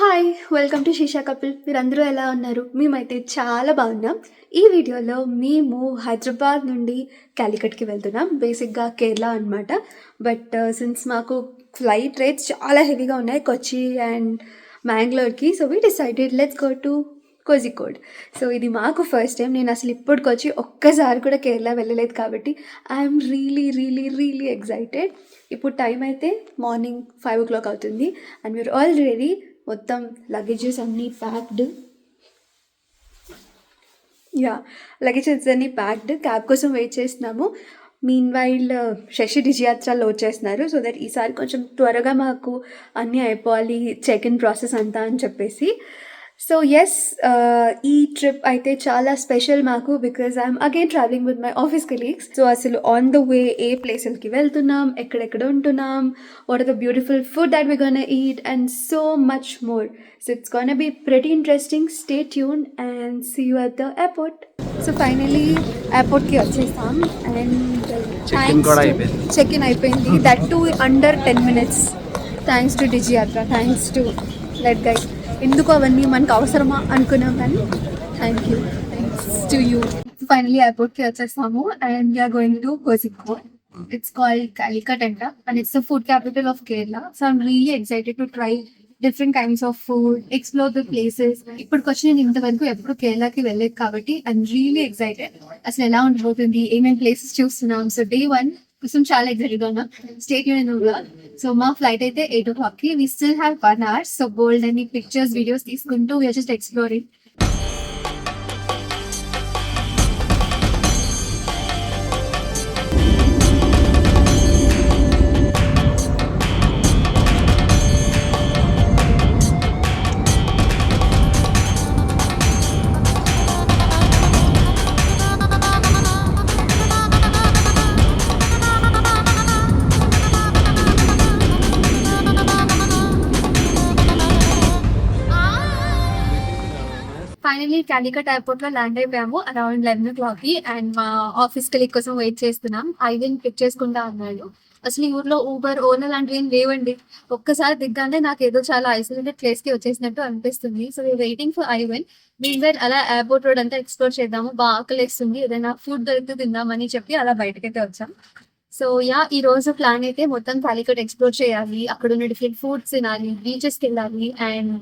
Hi! Welcome to శీషా couple. మీరందరూ ఎలా ఉన్నారు? మేమైతే చాలా బాగున్నాం. ఈ వీడియోలో మేము హైదరాబాద్ నుండి కాలికట్‌కి వెళ్తున్నాం. బేసిక్‌గా కేరళ అనమాట. బట్ సిన్స్ మాకు ఫ్లైట్ రేట్స్ చాలా హెవీగా ఉన్నాయి కొచ్చి అండ్ మ్యాంగ్లోర్‌కి. So, we decided let's go to Kozhikode. So, ఇది మాకు ఫస్ట్ టైం. నేను అసలు ఇప్పటికొచ్చి ఒక్కసారి కూడా కేరళ వెళ్ళలేదు కాబట్టి ఐఎమ్ రియలీ ఎక్సైటెడ్. ఇప్పుడు టైం అయితే మార్నింగ్ 5:00 అవుతుంది అండ్ వీఆర్ ఆల్ రెడీ. మొత్తం లగేజెస్ అన్నీ ప్యాక్డ్. లగేజెస్ అన్నీ ప్యాక్డ్. క్యాబ్ కోసం వెయిట్ చేస్తున్నాము. మీన్ వైల్ శశి డిజియాత్రలో వచ్చేస్తున్నారు. సో దట్ ఈసారి కొంచెం త్వరగా మాకు అన్నీ అయిపోవాలి చెక్ ఇన్ ప్రాసెస్ అంతా అని చెప్పేసి. సో ఎస్, ఈ ట్రిప్ అయితే చాలా స్పెషల్ మాకు because I'm again travelling with my office colleagues. So అసలు ఆన్ ద వే ఏ ప్లేసులకి వెళ్తున్నాం, ఎక్కడెక్కడ ఉంటున్నాం, what are the beautiful food that we gonna eat and so much more. So it's gonna be pretty interesting. Stay tune and see you at the airport. So finally ఎయిర్పోర్ట్కి వచ్చేసాం and check in అయిపోయింది. That to under 10 minutes. Thanks to DigiYatra, thanks to let guide. ఎందుకు అవన్నీ మనకు అవసరమా అనుకున్నాం కానీ thank you, thanks to you. Finally ఎయిర్పోర్ట్కి వచ్చేసాము and we are going to Kozhikode. It's called Calicut అంట and it's the food capital of Kerala. So I'm really excited to try different kinds of food, explore the places. ఇప్పటికొచ్చి నేను ఇంతవరకు ఎప్పుడు కేరళకి వెళ్ళలేదు కాబట్టి ఐఎమ్ రియలీ ఎక్సైటెడ్. అసలు ఎలా ఉండబోతుంది, ఏమేమి ప్లేసెస్ చూస్తున్నాం. సో డే 1 కోసం చాలా ఎక్సైటెడ్ గా ఉన్నాం. State union. సో మా ఫ్లైట్ అయితే 8:00కి. We still have 1 hour. So బోల్డ్ అని పిక్చర్స్, వీడియోస్ తీసుకుంటూ we're just exploring. Finally Calicut airport లో ల్యాండ్ అయిపోయాము అరౌండ్ 11:00కి అండ్ మా ఆఫీస్ కలీగ్ కోసం వెయిట్ చేస్తున్నాం. ఐవెన్ పిక్ చేసుకుంటా అన్నాడు. అసలు ఈ ఊర్లో ఊబర్, ఓలా లాంటివి ఏం లేవండి. ఒక్కసారి దిగ్గానే నాకు ఏదో చాలా ఐసోలేటెడ్ ప్లేస్ కి వచ్చేసినట్టు అనిపిస్తుంది. So waiting for I even. Mean అలా ఎయిర్పోర్ట్ రోడ్ అంతా ఎక్స్ప్లోర్ చేద్దాము, బాగా ఆకలిస్తుంది, ఏదైనా ఫుడ్ దొరికితే తిందామని చెప్పి అలా బయటకైతే వచ్చాం. సో ఈ రోజు ప్లాన్ అయితే మొత్తం కాలికట్ ఎక్స్ప్లోర్ చేయాలి, అక్కడ ఉన్న డిఫరెంట్ ఫుడ్స్ తినాలి, బీచెస్కి వెళ్ళాలి అండ్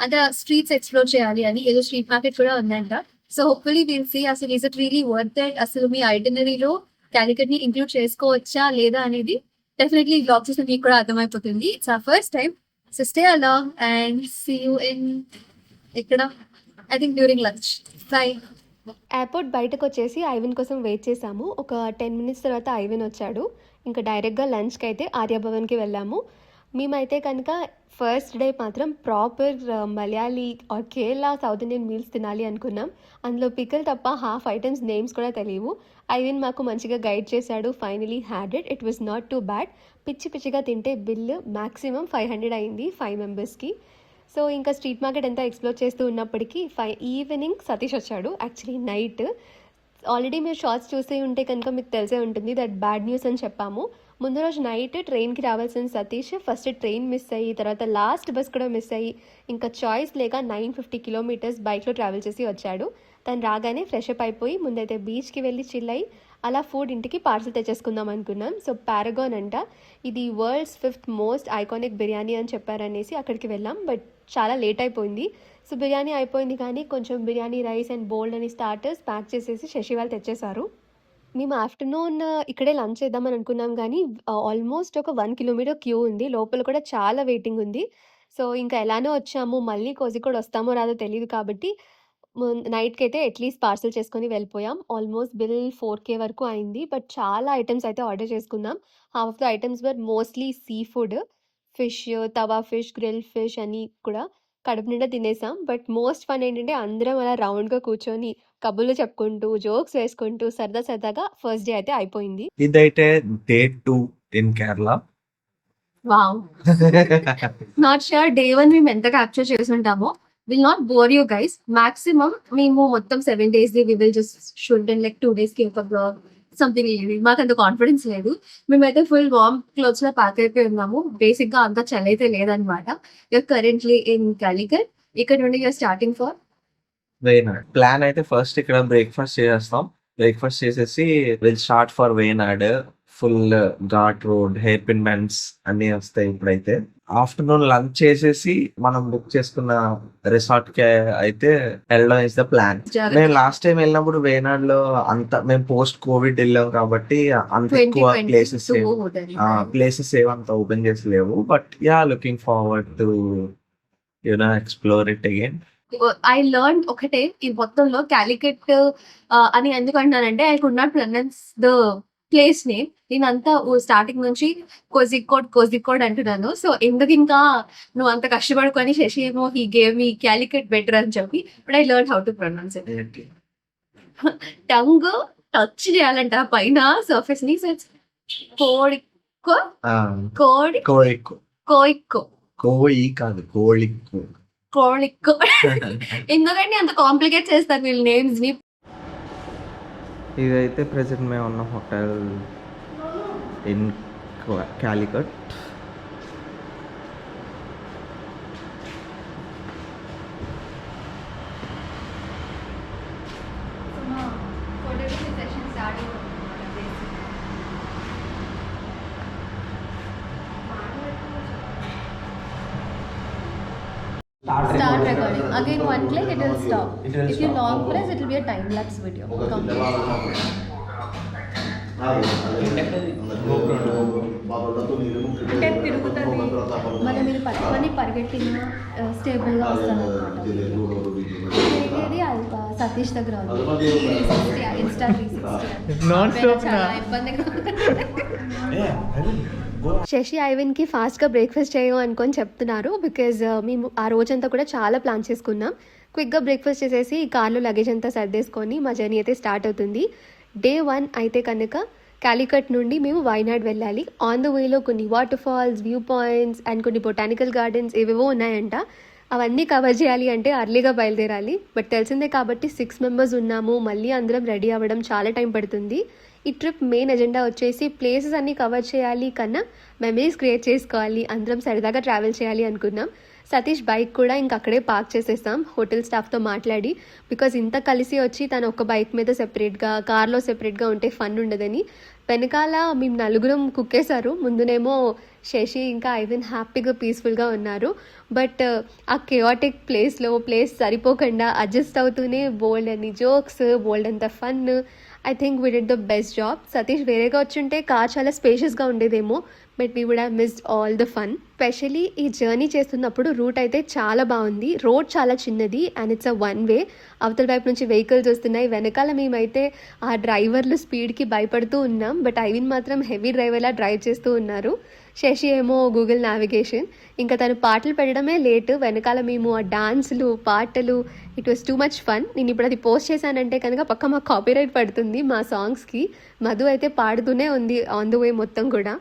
అంటే స్ట్రీట్స్ ఎక్స్ప్లోర్ చేయాలి అని. ఏదో స్ట్రీట్ మార్కెట్ కూడా ఉందంట. సో హోప్ఫుల్లీ విల్ సీ అసలు is it really worth it, అసలు మీ ఐటినరీలో కాలికట్ ని ఇంక్లూడ్ చేసుకోవచ్చా లేదా అనేది డెఫినెట్లీ బ్లాగ్ చూస్తే మీకు కూడా అర్థమైపోతుంది. It's our first time. So stay along and see you in ఇక్కడ I think during lunch. Bye. Airport బయటకు వచ్చేసి ఐవెన్ కోసం వెయిట్ చేసాము. ఒక 10 minutes తర్వాత ఐవెన్ వచ్చాడు. ఇంకా డైరెక్ట్గా లంచ్కి అయితే ఆర్యభవన్కి వెళ్ళాము. మేమైతే కనుక ఫస్ట్ డే మాత్రం proper Malayali or Kerala south Indian meals తినాలి అనుకున్నాం. అందులో పికల్ తప్ప హాఫ్ ఐటమ్స్ నేమ్స్ కూడా తెలియవు. ఐవెన్ మాకు మంచిగా గైడ్ చేశాడు. Finally had it. It was not too bad. పిచ్చిగా తింటే బిల్ మ్యాక్సిమం 500 అయింది 5 members-కి. సో ఇంకా స్ట్రీట్ మార్కెట్ అంతా ఎక్స్ప్లోర్ చేస్తూ ఉన్నప్పటికీ ఈవినింగ్ సతీష్ వచ్చాడు. Actually night. ఆల్రెడీ మీరు షార్ట్స్ చూసే ఉంటే కనుక మీకు తెలిసే ఉంటుంది దట్ బ్యాడ్ న్యూస్ అని చెప్పాము. ముందు రోజు నైట్ ట్రైన్కి రావాల్సిన సతీష్ ఫస్ట్ ట్రైన్ మిస్ అయ్యి, తర్వాత లాస్ట్ బస్ కూడా మిస్ అయ్యి, ఇంకా చాయిస్ లేక 950 kilometers బైక్లో ట్రావెల్ చేసి వచ్చాడు. తను రాగానే ఫ్రెష్ అప్ అయిపోయి ముందైతే బీచ్కి వెళ్ళి చిల్ అయ్యి అలా ఫుడ్ ఇంటికి పార్సల్ తెచ్చేసుకుందాం అనుకున్నాం. సో పారగాన్ అంట, ఇది world's 5th most iconic biryani అని చెప్పారనేసి అక్కడికి వెళ్ళాం. బట్ చాలా లేట్ అయిపోయింది. సో బిర్యానీ అయిపోయింది కానీ కొంచెం బిర్యానీ రైస్ అండ్ బోల్డ్ అని స్టార్టర్స్ ప్యాక్ చేసేసి శశి వాళ్ళు తెచ్చేశారు. మేము ఆఫ్టర్నూన్ ఇక్కడే లంచ్ చేద్దామని అనుకున్నాం కానీ ఆల్మోస్ట్ ఒక 1 kilometer క్యూ ఉంది. లోపల కూడా చాలా వెయిటింగ్ ఉంది. సో ఇంకా ఎలానో వచ్చాము, మళ్ళీ కోజికోడ్ వస్తామో రాదో తెలియదు కాబట్టి నైట్కి అయితే అట్లీస్ట్ పార్సల్ చేసుకొని వెళ్ళిపోయాం. ఆల్మోస్ట్ బిల్ 4K వరకు అయింది. బట్ చాలా ఐటమ్స్ అయితే ఆర్డర్ చేసుకున్నాం. Half of the items were mostly seafood, fish, tawa fish, grill fish అని కూడా కడుపు నిండా తినేసాం. బట్ మోస్ట్ ఫన్ ఏంటంటే అందరం అలా రౌండ్గా కూర్చొని కబుర్లు చెప్పుకుంటూ జోక్స్ వేసుకుంటూ సరదాగా ఫస్ట్ డే అయితే అయిపోయింది. ఇదైతే day 2 in Kerala. Wow. Not sure day 1 మేము ఎంత క్యాప్చర్ చేసి ఉంటామో. Will not bore you guys. Maximum మేము మొత్తం 7 days we will just shoot and like 2 days కి ఒక బ్లాగ్, సంథింగ్ లేదు, మాకు అంత కాన్ఫిడెన్స్ లేదు. మేమైతే ఫుల్ వార్మ్ క్లోత్స్ లో ప్యాక్ అయిపోయి ఉన్నాము. బేసిక్ గా అంత చలి అయితే లేదనమాట. You're currently in Calicut. ఇక్కడ నుండి you're starting for Wayanad plan అయితే ఫస్ట్ ఇక్కడ బ్రేక్ఫాస్ట్ చేసేస్తాం. బ్రేక్ఫాస్ట్ చేసేసి will start for Wayanad. Full ghat road, hairpin bends అన్ని వస్తాయి. ఇప్పుడైతే ఆఫ్టర్నూన్ లంచ్ చేసేసి మనం బుక్ చేసుకున్న రిసార్ట్ కి అయితే వెళ్ళడం ఇస్ ద ప్లాన్. మేము లాస్ట్ టైం వెళ్ళినప్పుడు వేనాడ్ లో అంత మేము పోస్ట్ కోవిడ్ వెళ్ళాం కాబట్టి అంత ఎక్కువ ప్లేసెస్ ఏమంత ఓపెన్ చేసి లేవు. But yeah, looking forward to explore it again. I learn ఒకటే ఈ మొత్తంలో కాలికట్ అని ఎందుకు అంటున్నానంటే I could not pronounce the place name. నేనంతా స్టార్టింగ్ నుంచి కోజికోడ్ అంటున్నాను. సో ఎందుకు ఇంకా నువ్వు అంత కష్టపడుకొని శశి ఏమో he gave me Calicut better అని చెప్పి, but I learn how to pronounce it. Tongue touch చేయాలంట పైన సర్ఫేస్ ని. సో ఇట్స్ కోడికో కోడికో కోయికో కోయి కాదు, కోళిక్కు. కోడికో. ఎందుకంటే అంత కాంప్లికేట్ చేస్తారు వీళ్ళు నేమ్స్ ని. ఇదైతే ప్రెసెంట్ మేము ఉన్న hotel in Calicut. Start recording. Again, one click, it will stop. If you long press, it will be a time lapse video. అంటే తిరుగుతుంది, మళ్ళీ మీరు పట్టుకొని పరిగెట్టిన స్టేబుల్గా వస్తుంది అనమాట. తిరిగేది సతీష్ దగ్గర ఉంది. ఇన్స్టా 360 చాలా ఇబ్బందిగా. శశి ఐవిన్కి ఫాస్ట్గా బ్రేక్ఫాస్ట్ చేయము అనుకొని చెప్తున్నారు. బికాజ్ మేము ఆ రోజంతా కూడా చాలా ప్లాన్ చేసుకున్నాం. క్విక్గా బ్రేక్ఫాస్ట్ చేసేసి కార్లో లగేజ్ అంతా సర్దేసుకొని మా జర్నీ అయితే స్టార్ట్ అవుతుంది. డే 1 అయితే కనుక కాలికట్ నుండి మేము వైనాడ్ వెళ్ళాలి. ఆన్ ద వేలో కొన్ని waterfalls, view points and కొన్ని బొటానికల్ గార్డెన్స్ ఏవేవో ఉన్నాయంట. అవన్నీ కవర్ చేయాలి అంటే అర్లీగా బయలుదేరాలి. బట్ తెలిసిందే కాబట్టి 6 మెంబర్స్ ఉన్నాము. మళ్ళీ అందరం రెడీ అవ్వడం చాలా టైం పడుతుంది. ఈ ట్రిప్ మెయిన్ ఎజెండా వచ్చేసి ప్లేసెస్ అన్నీ కవర్ చేయాలి కన్నా మెమరీస్ క్రియేట్ చేసుకోవాలి, అందరం సరదాగా ట్రావెల్ చేయాలి అనుకున్నాం. సతీష్ బైక్ కూడా ఇంక అక్కడే పార్క్ చేసేస్తాం హోటల్ స్టాఫ్తో మాట్లాడి. బికాజ్ ఇంత కలిసి వచ్చి తను ఒక బైక్ మీద సెపరేట్గా, కార్లో సెపరేట్గా ఉంటే ఫన్ ఉండదని వెనకాల మేము నలుగురం కుక్కేశారు. ముందునేమో శశి ఇంకా ఐవిన్ హ్యాపీగా పీస్ఫుల్గా ఉన్నారు. బట్ ఆ కెయాటిక్ ప్లేస్ సరిపోకుండా అడ్జస్ట్ అవుతూనే బోల్డ్ అని జోక్స్, బోల్డ్ అంత fun. I think we did the best job. Satish వేరేగా వచ్చుంటే కార్ చాలా స్పేషియస్గా ఉండేదేమో, but we would have missed all the fun. Specially ఈ జర్నీ చేస్తున్నప్పుడు రూట్ అయితే చాలా బాగుంది. రోడ్ చాలా చిన్నది అండ్ ఇట్స్ అ 1 వే. అవతల వైపు నుంచి వెహికల్స్ వస్తున్నాయి. వెనకాల మేమైతే ఆ డ్రైవర్లు స్పీడ్కి భయపడుతూ ఉన్నాం. బట్ ఐవిన్ మాత్రం హెవీ డ్రైవర్లా డ్రైవ్ చేస్తూ ఉన్నారు. శశి ఏమో గూగుల్ నావిగేషన్. ఇంకా తను పాటలు పెట్టడమే లేటు. వెనకాల మేము ఆ డాన్సులు, పాటలు, it was too much fun. నేను ఇప్పుడు అది పోస్ట్ చేశానంటే కనుక పక్క మాకు కాపీరైట్ పడుతుంది మా సాంగ్స్కి. మధు అయితే పాడుతూనే ఉంది ఆన్ ద వే మొత్తం కూడా.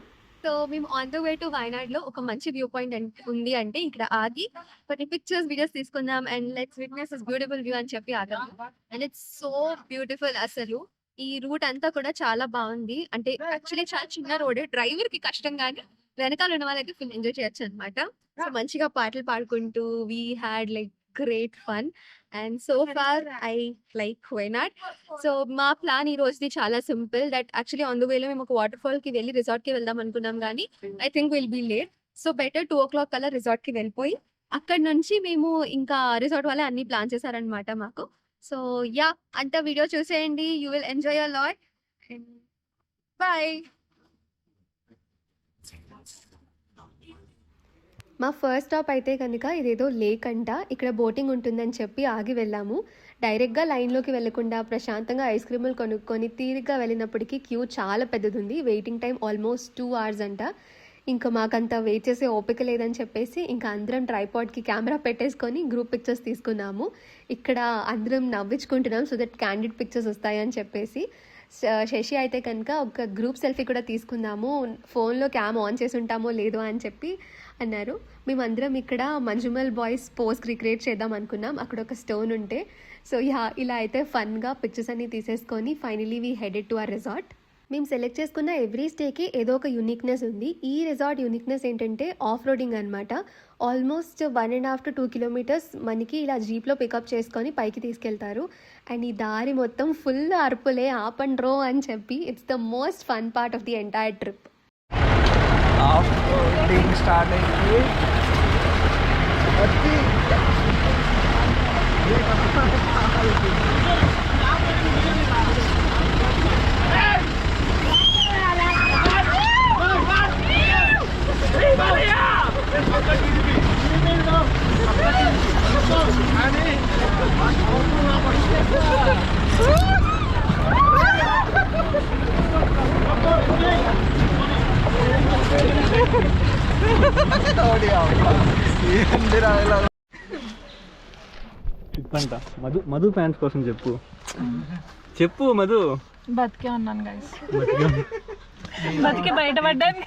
సో మేము on the way to Wayanad లో ఒక మంచి వ్యూ పాయింట్ ఉంది అంటే ఇక్కడ ఆగి కొన్ని పిక్చర్స్, వీడియోస్ తీసుకుందాం and let's witness this beautiful view అని చెప్పి ఆగాము. And it's so beautiful. అసలు ఈ రూట్ అంతా కూడా చాలా బాగుంది. అంటే యాక్చువల్లీ చాలా చిన్న రోడ్, డ్రైవర్ కి కష్టం కానీ వెనకాల ఉన్న వాళ్ళైతే ఫుల్ ఎంజాయ్ చేయొచ్చు అనమాట. సో మంచిగా పాటలు పాడుకుంటూ we had like great fun. And so far I like Wayanad. So మా ప్లాన్ ఈ రోజుది చాలా simple. That actually on the వేలో మేము ఒక వాటర్ ఫాల్ కి వెళ్ళి రిసార్ట్ కి వెళ్దాం అనుకున్నాం కానీ I think will be late. So better 2 o'clock కల్లా రిసార్ట్ కి వెళ్ళిపోయి అక్కడ నుంచి మేము ఇంకా రిసార్ట్ వాళ్ళే అన్ని ప్లాన్ చేశారనమాట మాకు. సో యా, అంతా వీడియో చూసేయండి. You will enjoy a lot. Bye. మా ఫస్ట్ స్టాప్ అయితే కనుక ఇదేదో లేక్ అంట. ఇక్కడ బోటింగ్ ఉంటుందని చెప్పి ఆగి వెళ్ళాము. డైరెక్ట్గా లైన్లోకి వెళ్లకుండా ప్రశాంతంగా ఐస్ క్రీములు కొనుక్కొని తీరిగ్గా వెళ్ళినప్పటికీ క్యూ చాలా పెద్దది ఉంది. వెయిటింగ్ టైం ఆల్మోస్ట్ 2 hours అంట. ఇంకా మాకంతా వెయిట్ చేసే ఓపిక లేదని చెప్పేసి ఇంకా అందరం ట్రైపాడ్కి కెమెరా పెట్టేసుకొని గ్రూప్ పిక్చర్స్ తీసుకున్నాము. ఇక్కడ అందరం నవ్వించుకుంటున్నాం సో దట్ క్యాండిడ్ పిక్చర్స్ వస్తాయని చెప్పేసి. శశి అయితే కనుక ఒక గ్రూప్ సెల్ఫీ కూడా తీసుకుందాము, ఫోన్లో క్యామ్ ఆన్ చేసి ఉంటామో లేదో అని చెప్పి అన్నారు. మేమందరం ఇక్కడ మంజుమల్ బాయ్స్ పోజ్ రిక్రియేట్ చేద్దాం అనుకున్నాం. అక్కడ ఒక స్టోన్ ఉంటే. సో ఇలా అయితే ఫన్గా పిక్చర్స్ అన్నీ తీసేసుకొని finally we headed to our resort. మేము సెలెక్ట్ చేసుకున్న ఎవ్రీ స్టేకి ఏదో ఒక యూనిక్నెస్ ఉంది. ఈ రిసార్ట్ యూనిక్నెస్ ఏంటంటే ఆఫ్ రోడింగ్ అనమాట. ఆల్మోస్ట్ 1.5 to 2 kilometers మనకి ఇలా జీప్లో పికప్ చేసుకొని పైకి తీసుకెళ్తారు. అండ్ ఈ దారి మొత్తం ఫుల్ అరుపులే, ఆపండ్రో అని చెప్పి. It's the most fun part of the entire trip. Start అయింది. చెప్పంట మధు ఫ్యాన్స్ కోసం చెప్పు మధు. బతికే ఉన్నాను గైస్, బతికి బయటపడ్డాను.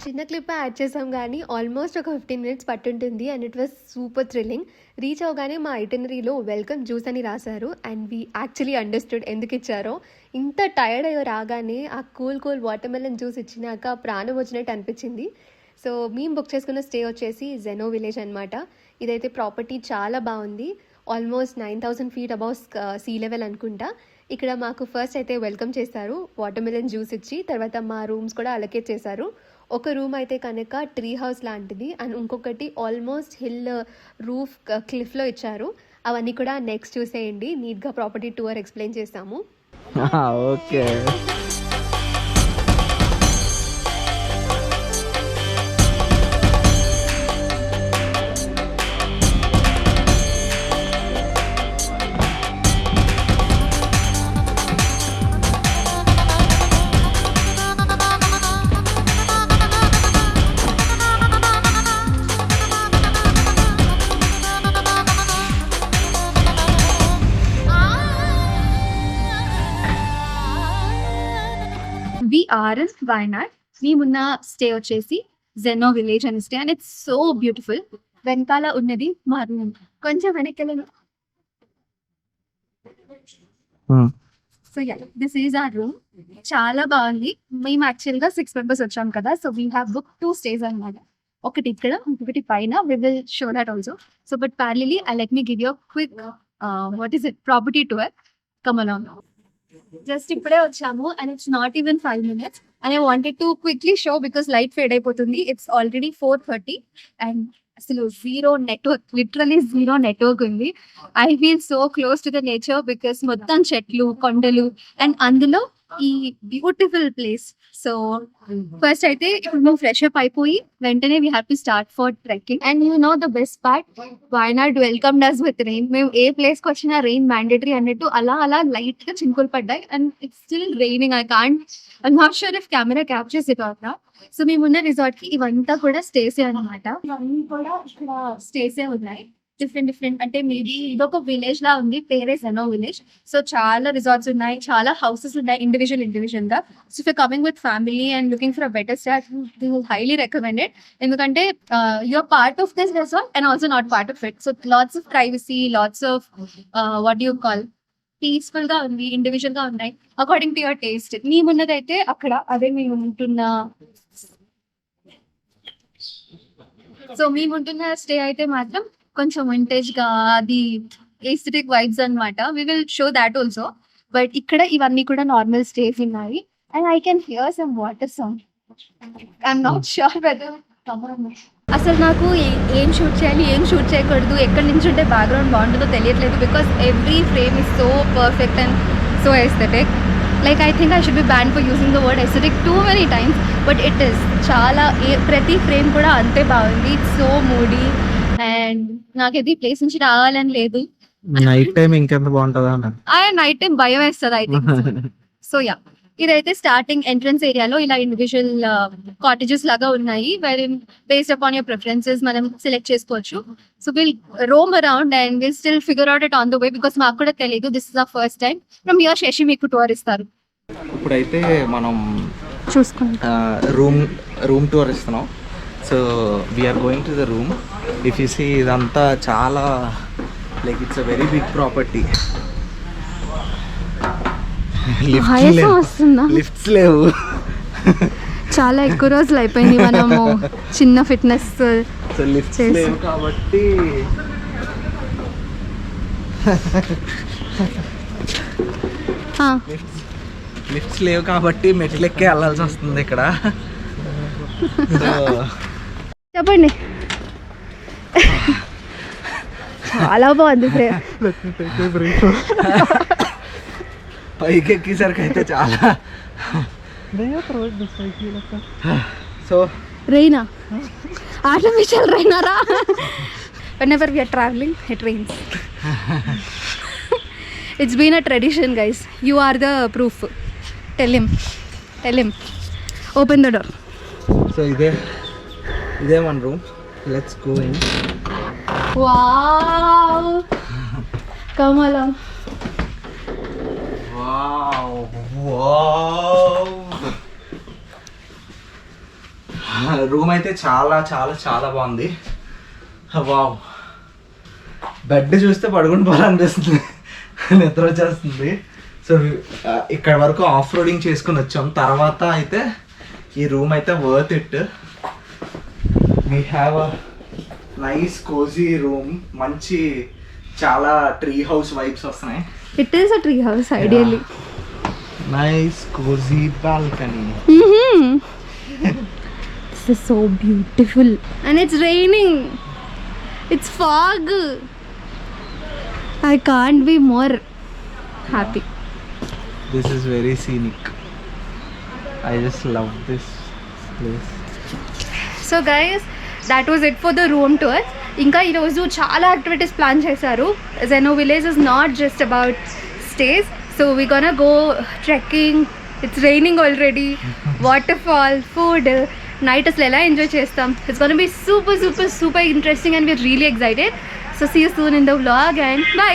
చిన్న క్లిప్ యాడ్ చేసాం కానీ ఆల్మోస్ట్ ఒక 15 minutes పట్టుంటుంది. And it was super thrilling. Reach అవగానే మా ఐటనరీలో వెల్కమ్ జ్యూస్ అని రాశారు. అండ్ వీ యాక్చువల్లీ అండర్స్టూడ్ ఎందుకు ఇచ్చారో. ఇంత టైర్డ్ అయ్యో రాగానే ఆ కూల్ వాటర్ మెలన్ జ్యూస్ ఇచ్చినాక ప్రాణం వచ్చినట్టు అనిపించింది. సో మేము బుక్ చేసుకున్న స్టే వచ్చేసి జెనో విలేజ్ అనమాట. ఇదైతే ప్రాపర్టీ చాలా బాగుంది. Almost 9,000 feet above sea level అనుకుంటా. ఇక్కడ మాకు ఫస్ట్ అయితే వెల్కమ్ చేశారు, వాటర్ మెలన్ జ్యూస్ ఇచ్చి. తర్వాత మా రూమ్స్ కూడా అలొకేట్ చేశారు. ఒక రూమ్ అయితే కనుక ట్రీ హౌస్ లాంటిది, అండ్ ఇంకొకటి ఆల్మోస్ట్ హిల్ రూఫ్ క్లిఫ్లో ఇచ్చారు. అవన్నీ కూడా నెక్స్ట్ చూసేయండి, నీట్గా ప్రాపర్టీ టూర్ ఎక్స్ప్లెయిన్ చేస్తాము. Okay. We are in Wayanad. మేమున్న స్టే వచ్చేసి జెనో విలేజ్ అని stay, and it's so beautiful. వెనకాల ఉన్నది మా రూమ్. కొంచెం వెనకెళ్ళను. So yeah, this is our room. చాలా బాగుంది. మేము యాక్చువల్గా 6 members వచ్చాం కదా, so we have book 2 stays అన్నమాట. ఒకటి ఇక్కడ, ఇంకొకటి పైన. వి will show that also. So but parallelly I let me give you quick what is it property tour. Come along. Just ఇప్పుడే వచ్చాము and it's not even 5 minutes. And I wanted to quickly show because light fade అయిపోతుంది. It's already 4:30 and అసలు zero network, literally zero network ఉంది. I feel so close to the nature because మొత్తం చెట్లు, కొండలు, and అందులో ఈ beautiful place. So first అయితే ఇప్పుడు మేము ఫ్రెష్ అప్ అయిపోయి వెంటనే we have to start for trekking. And you know the best part, Wayanad welcome does with rain. మేము ఏ ప్లేస్ కి వచ్చినా రెయిన్ మ్యాండేటరీ అన్నట్టు అలా లైట్ గా చినుకులు పడ్డాయి. And it's still raining. I'm not sure if camera captures it or not. So మేమున్న resort కి ఇవంతా కూడా స్టేసే అనమాట. ఇవన్నీ కూడా ఇక్కడ స్టేసే ఉన్నాయి. డిఫరెంట్ అంటే మేబీ ఇదొక విలేజ్ లా ఉంది, పేరే జెనో విలేజ్. సో చాలా రిసార్ట్స్ ఉన్నాయి, చాలా హౌసెస్ ఉన్నాయి ఇండివిజువల్ గా. So if coming with family and looking for a better stay, we will highly recommended. ఎందుకంటే you're part of this resort and also not part of it. So lots of privacy, lots of what you call peaceful గా ఉంది, individual గా ఉన్నాయి according to your taste. మేమున్నదైతే అక్కడ, అదే మేము ఉంటున్న. సో మేముంటున్న స్టే అయితే మాత్రం కొంచెం వింటేజ్ గా, అది ఎస్థెటిక్ వైబ్స్ అన్నమాట. We will show that also. But ఇక్కడ ఇవన్నీ కూడా నార్మల్ స్టేస్ ఉన్నాయి. And I can hear some water sound. I'm not sure whether. అసలు నాకు ఏం షూట్ చేయాలి, ఏం షూట్ చేయకూడదు, ఎక్కడి నుంచి ఉంటే బ్యాక్గ్రౌండ్ బాగుంటుందో తెలియట్లేదు. Because every frame is so perfect and so aesthetic. Like I think I should be banned for using the word aesthetic too many times, but it is. చాలా ప్రతి ఫ్రేమ్ కూడా అంతే బాగుంది. ఇట్స్ సో మూడీ అండ్ నాకైతే ఈ place నుంచి రావాలని లేదు. నైట్ టైం ఇంకెంత బాగుంటుందా? నైట్ టైం భయం వేస్తుంది ఐ థింక్. సో యా, ఇదైతే స్టార్టింగ్ ఎంట్రన్స్ ఏరియాలో ఇలా ఇండివిజువల్ కాటేజెస్ లాగా ఉన్నాయి. బేస్డ్ అపాన్ యువర్ ప్రిఫరెన్సెస్ మనం సెలెక్ట్ చేసుకోవచ్చు. So will roam around and will still figure out it on the way because మాకు కూడా తెలియదు. This is the first time. From here Sashi మీకు టూర్ ఇస్తారు. ఇప్పుడైతే మనం చూసుకుంటా రూమ్ టూర్ ఇస్తున్నాం. So we're going to the room. If you see ఇదంతా చాలా like it's a very big property. ఆయాసం వస్తుందా? లిఫ్ట్స్ లేవు. చాలా ఎక్కువ రోజులు అయిపోయింది మనము చిన్న ఫిట్నెస్. సో లిఫ్ట్స్ చేసి. లేవు కాబట్టి లిఫ్ట్స్ లేవు కాబట్టి మెట్లు ఎక్కి వెళ్ళాల్సి వస్తుంది ఇక్కడ. సో చెప్పండి. చాలా బాగుంది పైకి ఎక్కేసరికి అయితే చాలా. సో రైనా, ఆర్టిఫిషియల్ రైనారా? whenever we are traveling it rains. It's been a tradition, guys. You are the proof. Tell him open the door. So ఇదే మన room. Let's go in. Wow, come along. Room అయితే చాలా చాలా చాలా బాగుంది. Wow, bed చూస్తే పడుకుని పోవాలనిపిస్తుంది, నిద్ర వచ్చేస్తుంది. సో ఇక్కడ వరకు ఆఫ్ రోడింగ్ చేసుకుని వచ్చాం. తర్వాత అయితే ఈ రూమ్ అయితే worth it. We have a nice cosy room. మంచి చాలా ట్రీ హౌస్ వైబ్స్ వస్తున్నాయి. It is a tree house ideally. Nice cosy balcony. This is so beautiful and it's raining. It's fog. I can't be more happy. This is very scenic. I just love this place. So guys, that was it for the room tour. ఇంకా ఈరోజు చాలా activities plan చేశారు. Zeno village is not just about stays. So we gonna go trekking. It's raining already. Waterfall, food, night అసలు ఎలా enjoy చేస్తాం. It's gonna be super super super interesting and we're really excited. So see you soon in the vlog and by.